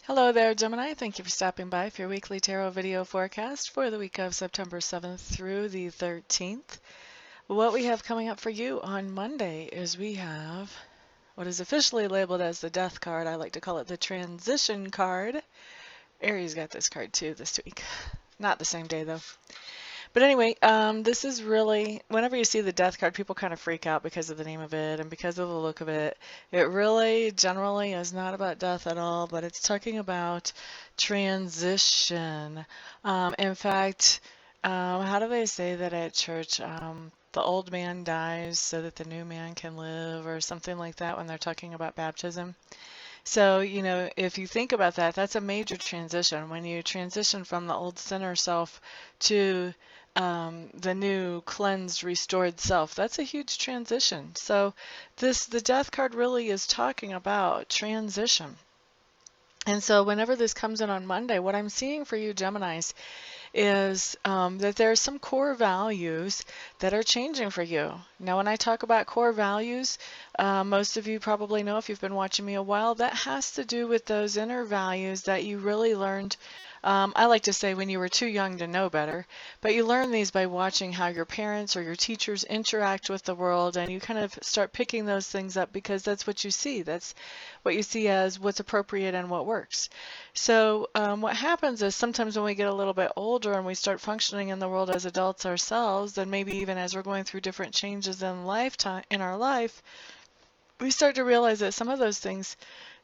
Hello there, Gemini. Thank you for stopping by for your weekly tarot video forecast for the week of September 7th through the 13th. What we have coming up for you on Monday is we have what is officially labeled as the Death card. I like to call it the Transition card. Aries got this card too this week. Not the same day though. But anyway, this is really, whenever you see the Death card, people kind of freak out because of the name of it and because of the look of it. It really, generally, is not about death at all, but it's talking about transition. In fact, how do they say that at church? The old man dies so that the new man can live, or something like that when they're talking about baptism. So, if you think about that, that's a major transition. When you transition from the old sinner self to the new cleansed, restored self, that's a huge transition. So the Death card really is talking about transition. And so whenever this comes in on Monday, what I'm seeing for you Geminis is that there are some core values that are changing for you. Now, when I talk about core values, most of you probably know if you've been watching me a while, that has to do with those inner values that you really learned. I like to say when you were too young to know better, but you learn these by watching how your parents or your teachers interact with the world, and you kind of start picking those things up because that's what you see. That's what you see as what's appropriate and what works. So what happens is sometimes when we get a little bit older and we start functioning in the world as adults ourselves, and maybe even as we're going through different changes in our life, we start to realize that some of those things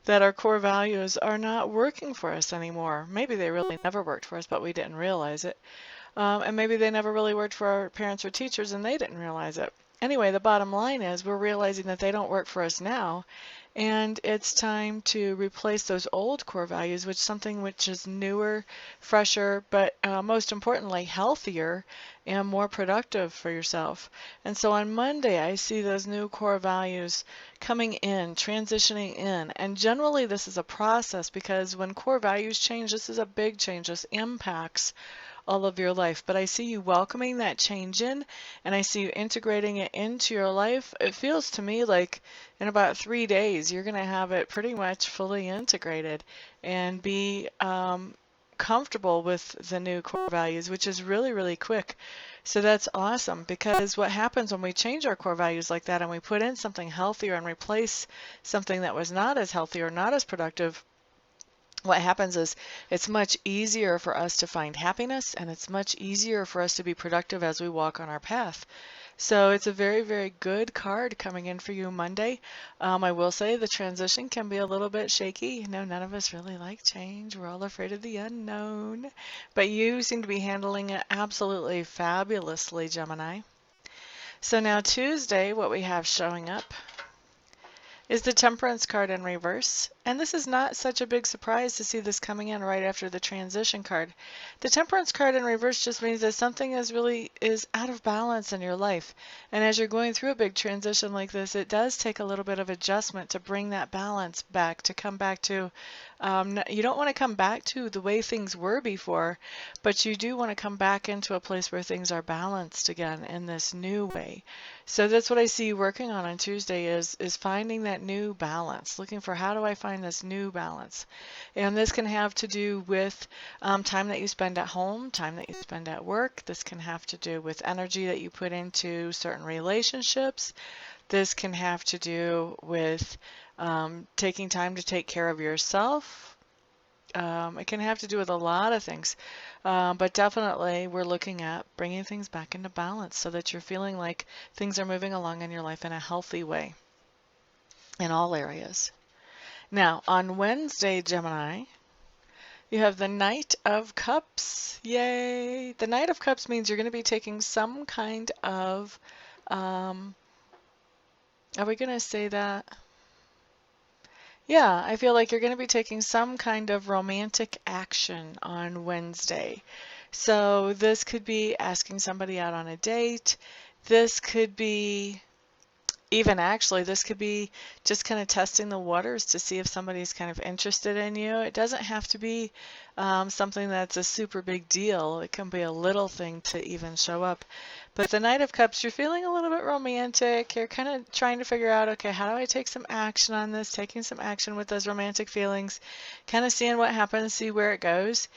that are core values are not working for us anymore. Maybe they really never worked for us, but we didn't realize it. And maybe they never really worked for our parents or teachers and they didn't realize it. Anyway, the bottom line is we're realizing that they don't work for us now, and it's time to replace those old core values with something which is newer, fresher, but most importantly, healthier and more productive for yourself. And so on Monday, I see those new core values coming in, transitioning in. And generally, this is a process because when core values change, this is a big change. This impacts all of your life. But I see you welcoming that change in, and I see you integrating it into your life. It feels to me like in about 3 days, you're going to have it pretty much fully integrated and be comfortable with the new core values, which is really, really quick. So that's awesome, because what happens when we change our core values like that and we put in something healthier and replace something that was not as healthy or not as productive, what happens is it's much easier for us to find happiness, and it's much easier for us to be productive as we walk on our path. So it's a very, very good card coming in for you Monday. I will say the transition can be a little bit shaky. None of us really like change. We're all afraid of the unknown. But you seem to be handling it absolutely fabulously, Gemini. So now Tuesday, what we have showing up is the Temperance card in reverse. And this is not such a big surprise to see this coming in right after the Transition card. The Temperance card in reverse just means that something is out of balance in your life. And as you're going through a big transition like this, it does take a little bit of adjustment to bring that balance back, to come back to, you don't want to come back to the way things were before, but you do want to come back into a place where things are balanced again in this new way. So that's what I see you working on Tuesday is finding that new balance, looking for how do I find this new balance. And this can have to do with time that you spend at home, time that you spend at work. This can have to do with energy that you put into certain relationships. This can have to do with taking time to take care of yourself. It can have to do with a lot of things, but definitely we're looking at bringing things back into balance so that you're feeling like things are moving along in your life in a healthy way in all areas. Now, on Wednesday, Gemini, you have the Knight of Cups. Yay! The Knight of Cups means you're going to be taking some kind of, are we going to say that? Yeah, I feel like you're going to be taking some kind of romantic action on Wednesday. So this could be asking somebody out on a date. This could be even actually, this could be just kind of testing the waters to see if somebody's kind of interested in you. It doesn't have to be something that's a super big deal. It can be a little thing to even show up. But the Knight of Cups, you're feeling a little bit romantic. You're kind of trying to figure out, okay, how do I take some action on this? Taking some action with those romantic feelings, kind of seeing what happens, see where it goes.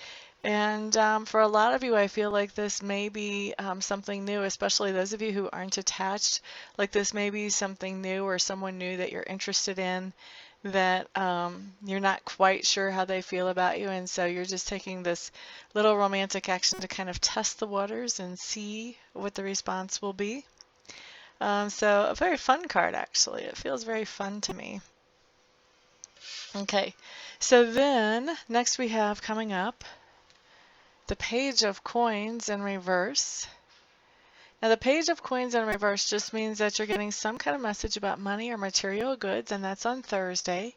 And for a lot of you, I feel like this may be something new, especially those of you who aren't attached. Like this may be something new or someone new that you're interested in that you're not quite sure how they feel about you. And so you're just taking this little romantic action to kind of test the waters and see what the response will be. So a very fun card, actually. It feels very fun to me. Okay, so then next we have coming up the Page of Coins in reverse. Now the Page of Coins in reverse just means that you're getting some kind of message about money or material goods, and that's on Thursday.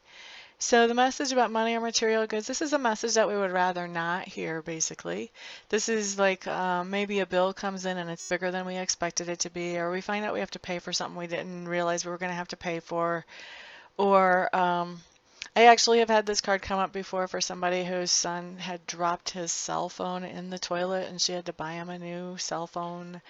So the message about money or material goods, this is a message that we would rather not hear, basically. This is like maybe a bill comes in and it's bigger than we expected it to be, or we find out we have to pay for something we didn't realize we were going to have to pay for, or I actually have had this card come up before for somebody whose son had dropped his cell phone in the toilet and she had to buy him a new cell phone.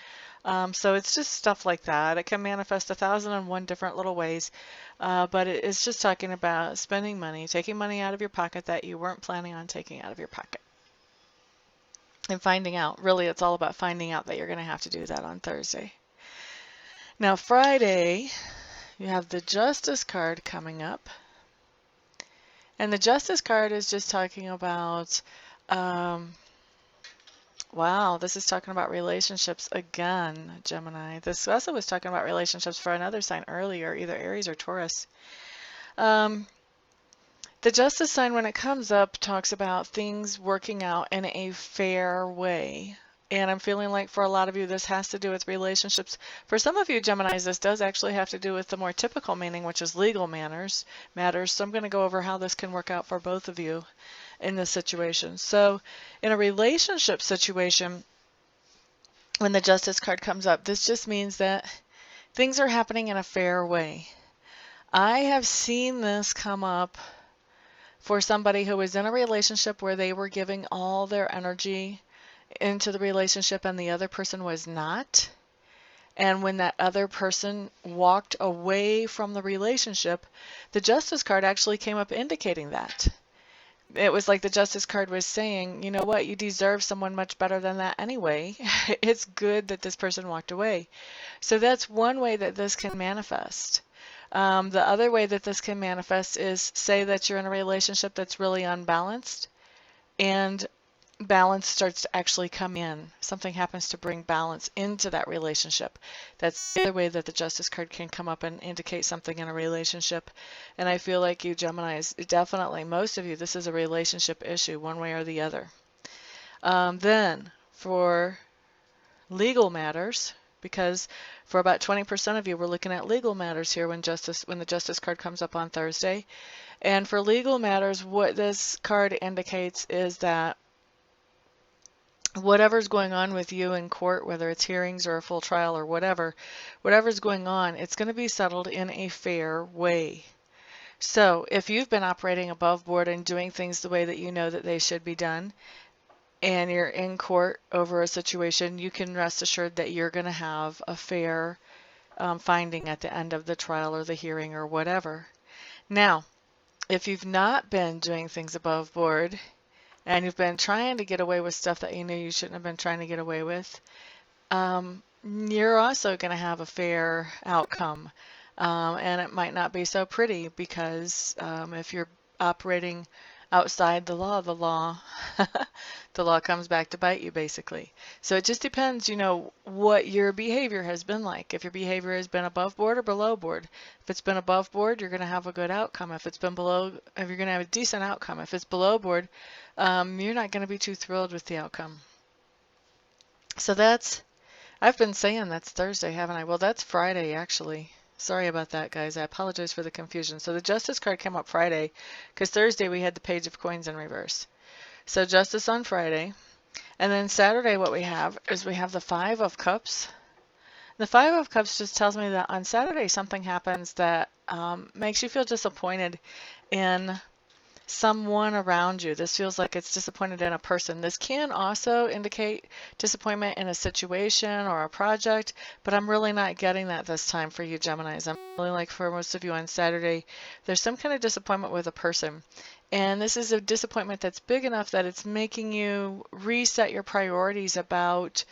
So it's just stuff like that. It can manifest 1,001 different little ways, but it's just talking about spending money, taking money out of your pocket that you weren't planning on taking out of your pocket. And finding out, really it's all about finding out that you're going to have to do that on Thursday. Now Friday, you have the Justice card coming up. And the Justice card is just talking about, wow, this is talking about relationships again, Gemini. This also was talking about relationships for another sign earlier, either Aries or Taurus. The Justice sign, when it comes up, talks about things working out in a fair way. And I'm feeling like for a lot of you, this has to do with relationships. For some of you, Geminis, this does actually have to do with the more typical meaning, which is legal matters. So I'm going to go over how this can work out for both of you in this situation. So in a relationship situation, when the Justice card comes up, this just means that things are happening in a fair way. I have seen this come up for somebody who was in a relationship where they were giving all their energy into the relationship and the other person was not. And when that other person walked away from the relationship, the Justice card actually came up indicating that. It was like the Justice card was saying, you know what, you deserve someone much better than that anyway. It's good that this person walked away. So that's one way that this can manifest. The other way that this can manifest is, say that you're in a relationship that's really unbalanced and balance starts to actually come in. Something happens to bring balance into that relationship. That's the other way that the Justice card can come up and indicate something in a relationship. And I feel like you Geminis, definitely, most of you, this is a relationship issue, one way or the other. Then for legal matters, because for about 20% of you, we're looking at legal matters here when the Justice card comes up on Thursday. And for legal matters, what this card indicates is that whatever's going on with you in court, whether it's hearings or a full trial or whatever's going on, it's going to be settled in a fair way. So if you've been operating above board and doing things the way that you know that they should be done, and you're in court over a situation, you can rest assured that you're going to have a fair finding at the end of the trial or the hearing or whatever. Now, if you've not been doing things above board, and you've been trying to get away with stuff that you knew you shouldn't have been trying to get away with, you're also going to have a fair outcome. And it might not be so pretty because if you're operating outside the law, the law comes back to bite you, basically. So it just depends, what your behavior has been like. If your behavior has been above board or below board. If it's been above board, you're going to have a good outcome. If it's been below, if you're going to have a decent outcome. If it's below board, you're not going to be too thrilled with the outcome. So I've been saying that's Thursday, haven't I? Well, that's Friday, actually. Sorry about that, guys. I apologize for the confusion. So the Justice card came up Friday because Thursday we had the Page of Coins in reverse. So Justice on Friday. And then Saturday what we have is we have the Five of Cups. The Five of Cups just tells me that on Saturday something happens that makes you feel disappointed in someone around you. This feels like it's disappointed in a person. This can also indicate disappointment in a situation or a project, but I'm really not getting that this time for you Geminis. I'm really like for most of you on Saturday, there's some kind of disappointment with a person. And this is a disappointment that's big enough that it's making you reset your priorities about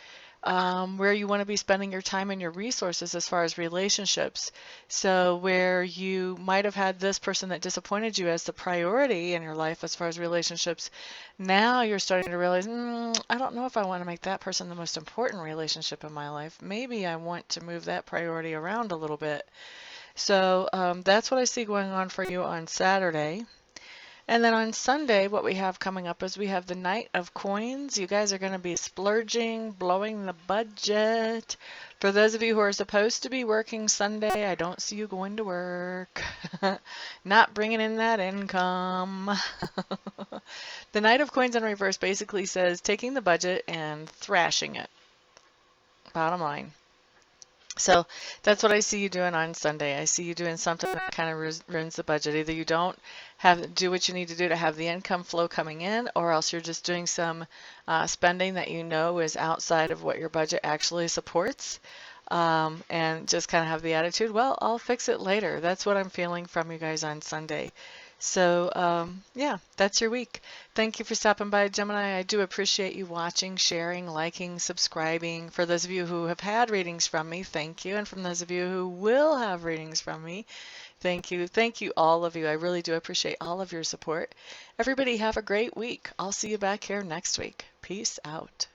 where you want to be spending your time and your resources as far as relationships. So where you might have had this person that disappointed you as the priority in your life as far as relationships, now you're starting to realize, I don't know if I want to make that person the most important relationship in my life. Maybe I want to move that priority around a little bit. So that's what I see going on for you on Saturday. And then on Sunday, what we have coming up is we have the Knight of Coins. You guys are going to be splurging, blowing the budget. For those of you who are supposed to be working Sunday, I don't see you going to work. Not bringing in that income. The Knight of Coins in reverse basically says taking the budget and thrashing it. Bottom line. So that's what I see you doing on Sunday. I see you doing something that kind of ruins the budget. Either you don't do what you need to do to have the income flow coming in, or else you're just doing some spending that you know is outside of what your budget actually supports, and just kind of have the attitude, well, I'll fix it later. That's what I'm feeling from you guys on Sunday. So yeah, that's your week. Thank you for stopping by, Gemini. I do appreciate you watching, sharing, liking, subscribing. For those of you who have had readings from me, thank you. And from those of you who will have readings from me, thank you. Thank you, all of you. I really do appreciate all of your support. Everybody have a great week. I'll see you back here next week. Peace out.